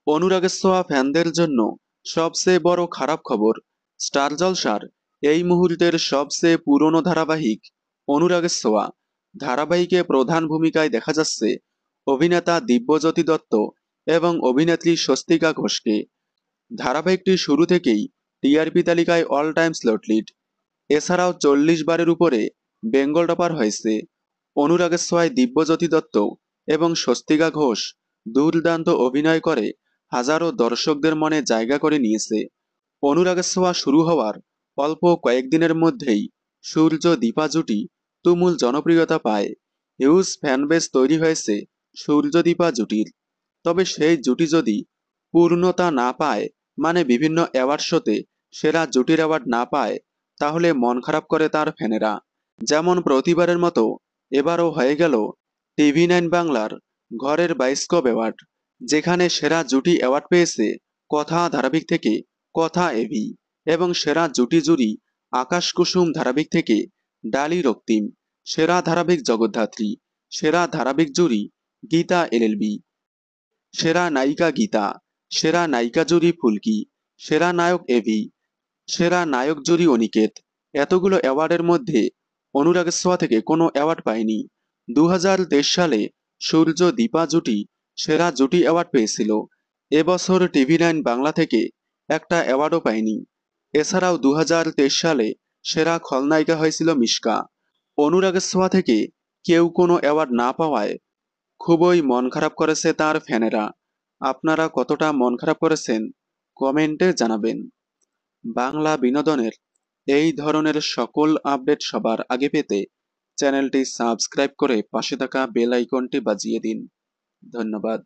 অনুরাগের ছোঁয়া ফ্যানদের জন্য সবচেয়ে বড় খারাপ খবর, স্টার জলসার এই মুহূর্তের সবচেয়ে পুরনো ধারাবাহিক অনুরাগের ছোঁয়া ধারাবাহিকে প্রধান ভূমিকায় দেখা যাচ্ছে অভিনেতা দিব্যজ্যোতি দত্ত এবং অভিনেত্রী স্বস্তিকা ঘোষকে। ধারাবাহিকটি শুরু থেকেই টিআরপি তালিকায় অল টাইম স্লট লিড। এছাড়াও 40 বারের উপরে বেঙ্গল টপার হয়েছে। অনুরাগের ছোঁয়ায় দিব্যজ্যোতি দত্ত এবং স্বস্তিকা ঘোষ দুর্দান্ত অভিনয় করে হাজারো দর্শকদের মনে জায়গা করে নিয়েছে। অনুরাগের ছোঁয়া শুরু হওয়ার অল্প কয়েকদিনের মধ্যেই সূর্য দীপা জুটি তুমুল জনপ্রিয়তা পায়। হিউজ ফ্যানবেস তৈরি হয়েছে সূর্য দীপা জুটির। তবে সেই জুটি যদি পূর্ণতা না পায়, মানে বিভিন্ন অ্যাওয়ার্ড শোতে সেরা জুটির অ্যাওয়ার্ড না পায়, তাহলে মন খারাপ করে তার ফ্যানেরা। যেমন প্রতিবারের মতো এবারও হয়ে গেল টিভি9 বাংলার ঘরের বাইস্কোপ অ্যাওয়ার্ড, যেখানে সেরা জুটি অ্যাওয়ার্ড পেয়েছে কথা ধারাবাহিক থেকে কথা এভি, এবং সেরা জুটি জুরি আকাশ কুসুম ধারাবাহিক থেকে ডালি রক্তিম, সেরা ধারাবাহিক জগদ্ধাত্রী, সেরা ধারাবাহিক জুরি গীতা এলএলবি, সেরা নায়িকা গীতা, সেরা নায়িকা জুরি ফুলকি, সেরা নায়ক এভি, সেরা নায়ক জুরি অনিকেত। এতগুলো অ্যাওয়ার্ডের মধ্যে অনুরাগের ছোঁয়া থেকে কোনো অ্যাওয়ার্ড পায়নি। 2023 সালে সূর্য দীপা জুটি সেরা জুটি অ্যাওয়ার্ড পেয়েছিল। এবছর টিভি9 বাংলা থেকে একটা অ্যাওয়ার্ডও পায়নি। এছাড়াও 2023 সালে সেরা খলনায়িকা হয়েছিল মিশকা। অনুরাগের ছোঁয়া থেকে কেউ কোনো অ্যাওয়ার্ড না পাওয়ায় খুবই মন খারাপ করেছে তার ফ্যানেরা। আপনারা কতটা মন খারাপ করেছেন কমেন্টে জানাবেন। বাংলা বিনোদনের এই ধরনের সকল আপডেট সবার আগে পেতে চ্যানেলটি সাবস্ক্রাইব করে পাশে থাকা বেল আইকনটি বাজিয়ে দিন। ধন্যবাদ।